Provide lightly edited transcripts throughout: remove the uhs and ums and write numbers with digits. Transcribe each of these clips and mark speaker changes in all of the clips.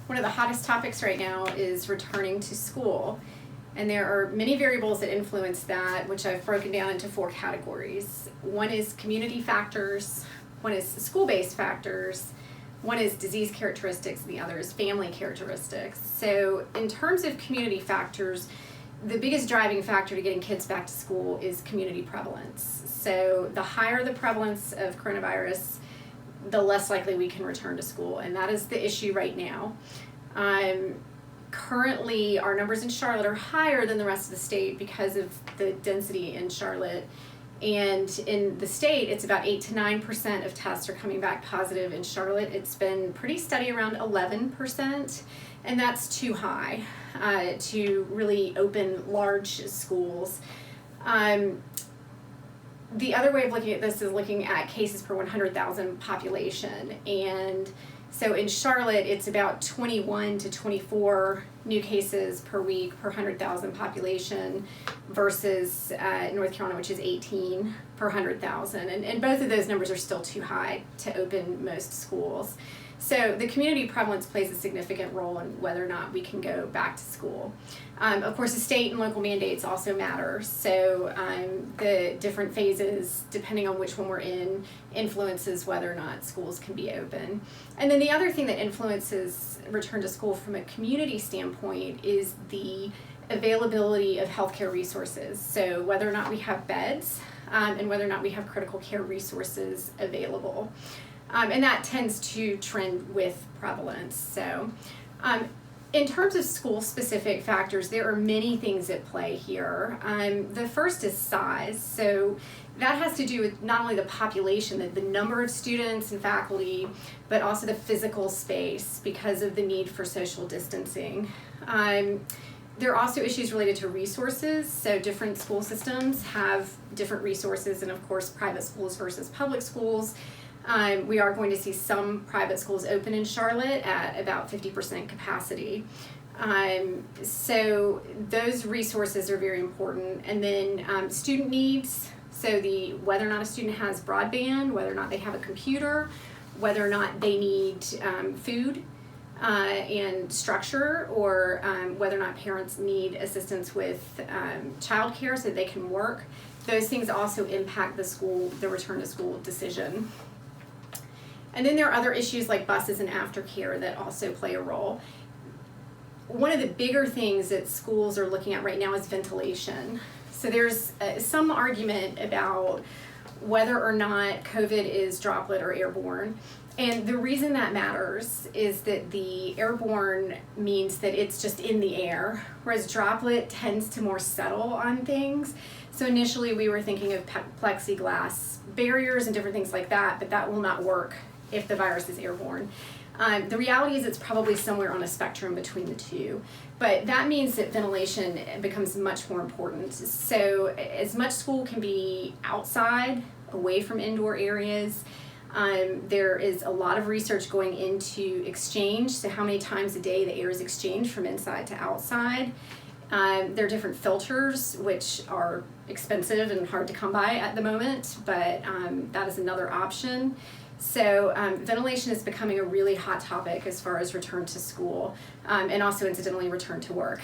Speaker 1: One of the hottest topics right now is returning to school. And there are many variables that influence that, which I've broken down into 4 categories. One is community factors, one is school-based factors, one is disease characteristics, and the other is family characteristics. So in terms of community factors, the biggest driving factor to getting kids back to school is community prevalence. So the higher the prevalence of coronavirus, the less likely we can return to school, and that is the issue right now. Currently, our numbers in Charlotte are higher than the rest of the state because of the density in Charlotte. And in the state, it's about 8 to 9% of tests are coming back positive. In Charlotte, it's been pretty steady around 11%, and that's too high to really open large schools. The other way of looking at this is looking at cases per 100,000 population. And so in Charlotte, it's about 21 to 24 new cases per week per 100,000 population versus North Carolina, which is 18 per 100,000. And both of those numbers are still too high to open most schools. So the community prevalence plays a significant role in whether or not we can go back to school. Of course, the state and local mandates also matter. So the different phases, depending on which one we're in, influences whether or not schools can be open. And then the other thing that influences return to school from a community standpoint is the availability of healthcare resources. So whether or not we have beds and whether or not we have critical care resources available. And that tends to trend with prevalence. So in terms of school-specific factors, there are many things at play here. The first is size. So that has to do with not only the population, the number of students and faculty, but also the physical space because of the need for social distancing. There are also issues related to resources. So different school systems have different resources, and of course, private schools versus public schools. We are going to see some private schools open in Charlotte at about 50% capacity. So those resources are very important. And then student needs, so whether or not a student has broadband, whether or not they have a computer, whether or not they need food and structure, or whether or not parents need assistance with childcare so that they can work. Those things also impact the return to school decision. And then there are other issues like buses and aftercare that also play a role. One of the bigger things that schools are looking at right now is ventilation. So there's some argument about whether or not COVID is droplet or airborne. And the reason that matters is that the airborne means that it's just in the air, whereas droplet tends to more settle on things. So initially we were thinking of plexiglass barriers and different things like that, but that will not work if the virus is airborne. The reality is it's probably somewhere on a spectrum between the two, but that means that ventilation becomes much more important. So as much school can be outside, away from indoor areas. There is a lot of research going into exchange, so how many times a day the air is exchanged from inside to outside. There are different filters, which are expensive and hard to come by at the moment, but that is another option. So ventilation is becoming a really hot topic as far as return to school and also incidentally return to work.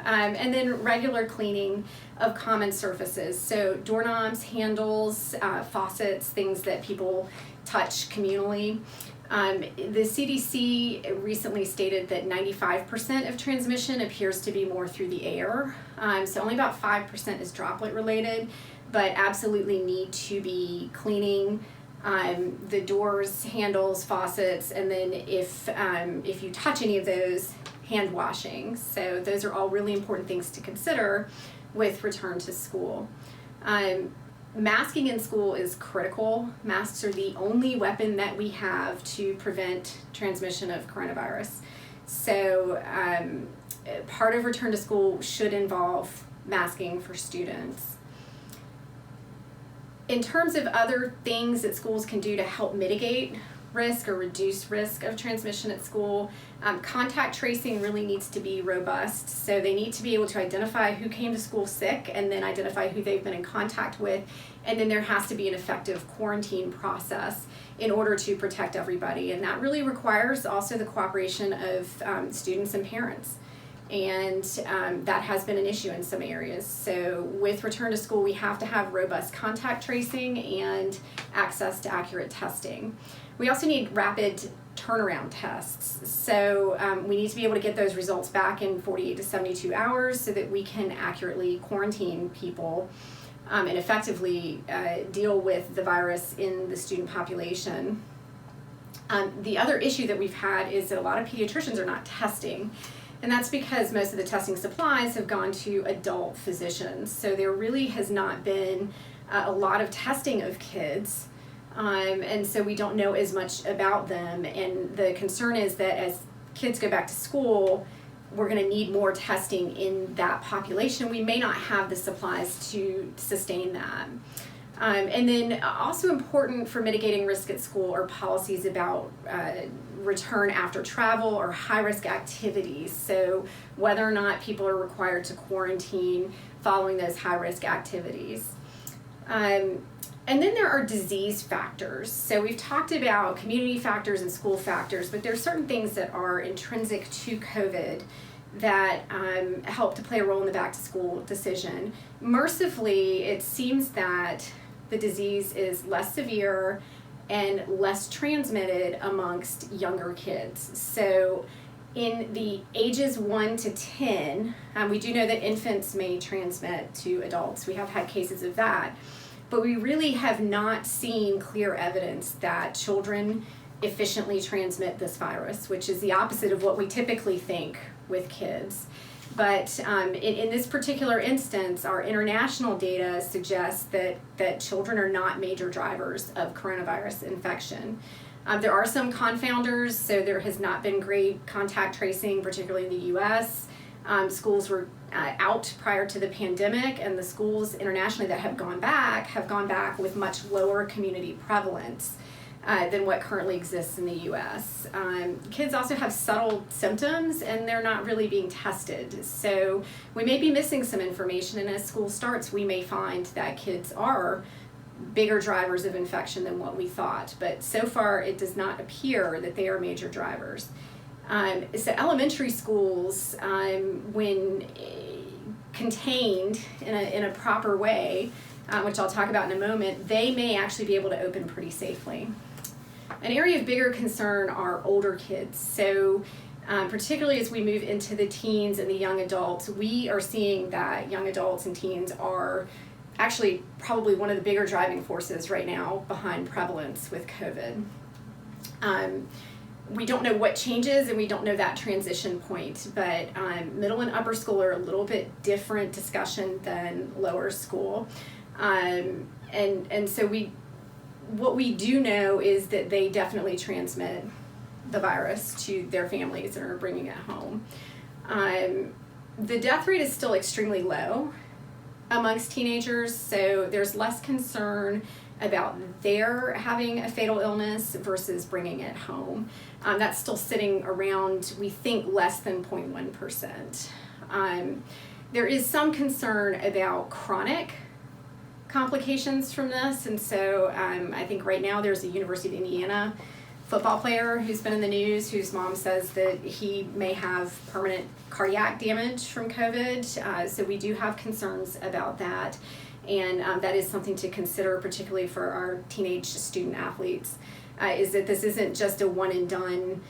Speaker 1: And then regular cleaning of common surfaces. So doorknobs, handles, faucets, things that people touch communally. The CDC recently stated that 95% of transmission appears to be more through the air. So only about 5% is droplet related, but absolutely need to be cleaning the doors, handles, faucets, and then if you touch any of those, hand washing. So those are all really important things to consider with return to school. Masking in school is critical. Masks are the only weapon that we have to prevent transmission of coronavirus. So part of return to school should involve masking for students. In terms of other things that schools can do to help mitigate risk or reduce risk of transmission at school, contact tracing really needs to be robust. So they need to be able to identify who came to school sick and then identify who they've been in contact with. And then there has to be an effective quarantine process. in order to protect everybody. And that really requires also the cooperation of students and parents. And that has been an issue in some areas. So with return to school, we have to have robust contact tracing and access to accurate testing. We also need rapid turnaround tests. So we need to be able to get those results back in 48 to 72 hours so that we can accurately quarantine people and effectively deal with the virus in the student population. The other issue that we've had is that a lot of pediatricians are not testing. And that's because most of the testing supplies have gone to adult physicians. So there really has not been a lot of testing of kids. And so we don't know as much about them. And the concern is that as kids go back to school, we're going to need more testing in that population. We may not have the supplies to sustain that. And then also important for mitigating risk at school are policies about return after travel or high-risk activities. So whether or not people are required to quarantine following those high-risk activities. And then there are disease factors. So we've talked about community factors and school factors, but there are certain things that are intrinsic to COVID that help to play a role in the back-to-school decision. Mercifully, it seems that the disease is less severe and less transmitted amongst younger kids. So in the ages 1 to 10, we do know that infants may transmit to adults. We have had cases of that. But we really have not seen clear evidence that children efficiently transmit this virus, which is the opposite of what we typically think with kids. But in this particular instance, our international data suggests that children are not major drivers of coronavirus infection. There are some confounders, so there has not been great contact tracing, particularly in the US. Schools were out prior to the pandemic, and the schools internationally that have gone back with much lower community prevalence than what currently exists in the US. Kids also have subtle symptoms and they're not really being tested. So we may be missing some information, and as school starts, we may find that kids are bigger drivers of infection than what we thought. But so far, it does not appear that they are major drivers. So elementary schools, when contained in a proper way, which I'll talk about in a moment, they may actually be able to open pretty safely. An area of bigger concern are older kids. So particularly as we move into the teens and the young adults, we are seeing that young adults and teens are actually probably one of the bigger driving forces right now behind prevalence with COVID. We don't know what changes, and we don't know that transition point, but middle and upper school are a little bit different discussion than lower school. And so what we do know is that they definitely transmit the virus to their families and are bringing it home. The death rate is still extremely low amongst teenagers, so there's less concern about their having a fatal illness versus bringing it home. That's still sitting around, we think, less than 0.1%. There is some concern about chronic complications from this, and so I think right now there's a University of Indiana football player who's been in the news whose mom says that he may have permanent cardiac damage from COVID, so we do have concerns about that, and that is something to consider, particularly for our teenage student athletes, is that this isn't just a one and done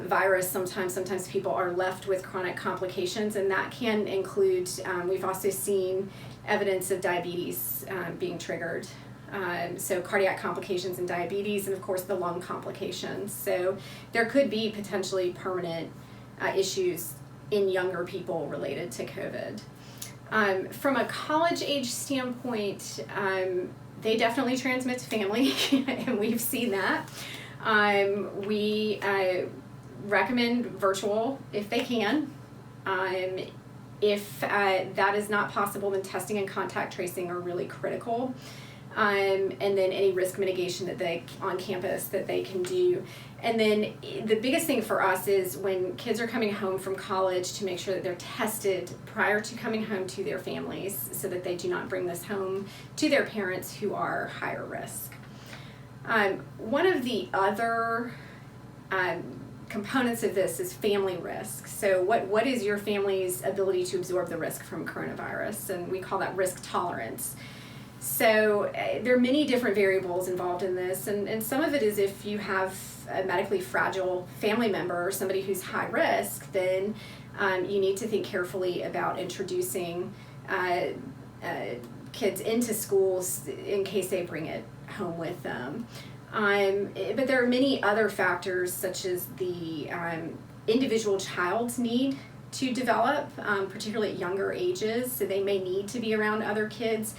Speaker 1: virus. Sometimes people are left with chronic complications, and that can include, we've also seen evidence of diabetes being triggered. So cardiac complications and diabetes, and of course the lung complications. So there could be potentially permanent issues in younger people related to COVID. From a college age standpoint, they definitely transmit to family, and we've seen that. We recommend virtual if they can. If that is not possible, then testing and contact tracing are really critical. And then any risk mitigation that they on campus that they can do. And then the biggest thing for us is when kids are coming home from college to make sure that they're tested prior to coming home to their families so that they do not bring this home to their parents who are higher risk. One of the other components of this is family risk. So what is your family's ability to absorb the risk from coronavirus? And we call that risk tolerance. So there are many different variables involved in this, and some of it is if you have a medically fragile family member or somebody who's high risk, then you need to think carefully about introducing kids into schools in case they bring it home with them. But there are many other factors, such as the individual child's need to develop, particularly at younger ages, so they may need to be around other kids.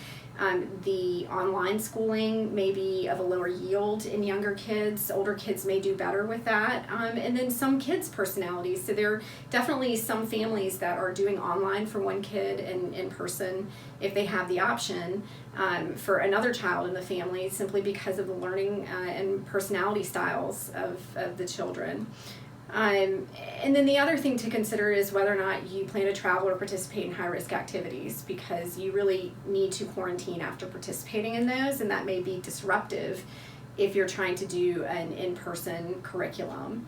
Speaker 1: The online schooling may be of a lower yield in younger kids. Older kids may do better with that. And then some kids' personalities. So there are definitely some families that are doing online for one kid and in person if they have the option for another child in the family, simply because of the learning and personality styles of the children. And then the other thing to consider is whether or not you plan to travel or participate in high-risk activities, because you really need to quarantine after participating in those, and that may be disruptive if you're trying to do an in-person curriculum.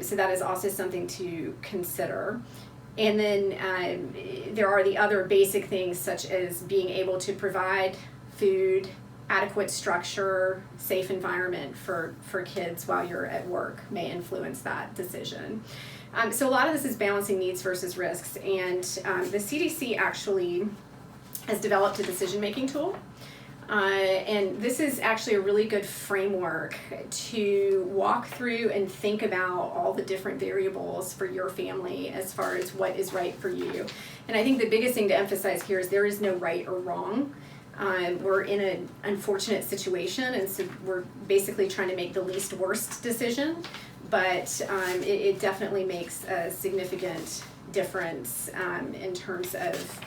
Speaker 1: So that is also something to consider. And then there are the other basic things, such as being able to provide food, adequate structure, safe environment for kids while you're at work may influence that decision. So a lot of this is balancing needs versus risks, and the CDC actually has developed a decision-making tool. And this is actually a really good framework to walk through and think about all the different variables for your family as far as what is right for you. And I think the biggest thing to emphasize here is there is no right or wrong. We're in an unfortunate situation, and so we're basically trying to make the least worst decision, but it definitely makes a significant difference in terms of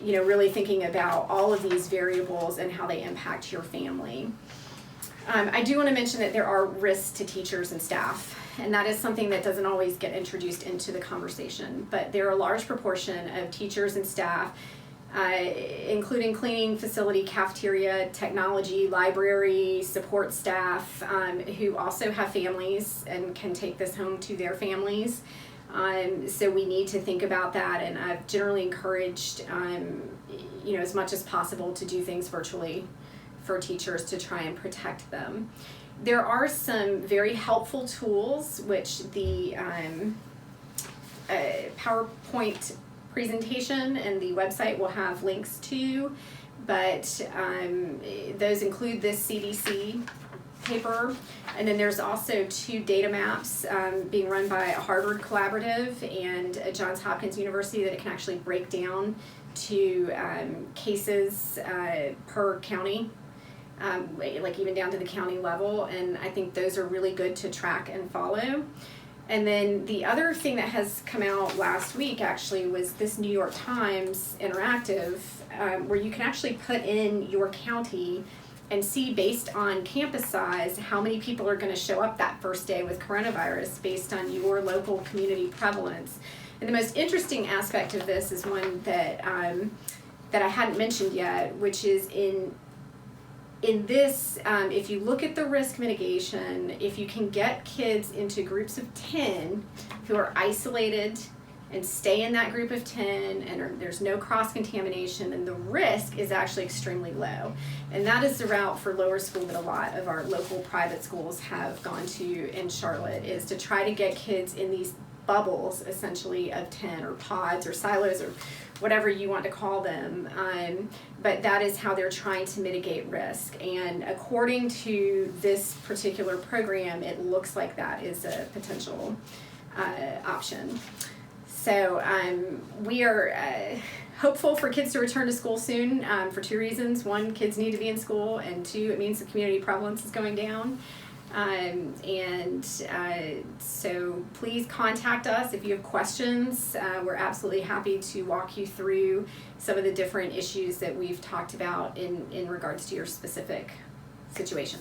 Speaker 1: really thinking about all of these variables and how they impact your family. I do want to mention that there are risks to teachers and staff, and that is something that doesn't always get introduced into the conversation, but there are a large proportion of teachers and staff, including cleaning, facility, cafeteria, technology, library, support staff, who also have families and can take this home to their families. So we need to think about that, and I've generally encouraged, as much as possible to do things virtually for teachers to try and protect them. There are some very helpful tools, which the PowerPoint presentation and the website will have links to, but those include this CDC paper, and then there's also 2 data maps being run by a Harvard collaborative and a Johns Hopkins University that it can actually break down to cases per county, like even down to the county level, and I think those are really good to track and follow. And then the other thing that has come out last week actually was this New York Times interactive, where you can actually put in your county and see, based on campus size, how many people are going to show up that first day with coronavirus based on your local community prevalence. And the most interesting aspect of this is one that that I hadn't mentioned yet, which is in this, if you look at the risk mitigation, if you can get kids into groups of 10 who are isolated and stay in that group of 10 and there's no cross-contamination, then the risk is actually extremely low. And that is the route for lower school that a lot of our local private schools have gone to in Charlotte, is to try to get kids in these bubbles, essentially, of 10 or pods or silos or whatever you want to call them, but that is how they're trying to mitigate risk. And according to this particular program, it looks like that is a potential option. So we are hopeful for kids to return to school soon for 2 reasons. 1, kids need to be in school, and 2, it means the community prevalence is going down. So please contact us if you have questions. We're absolutely happy to walk you through some of the different issues that we've talked about in regards to your specific situation.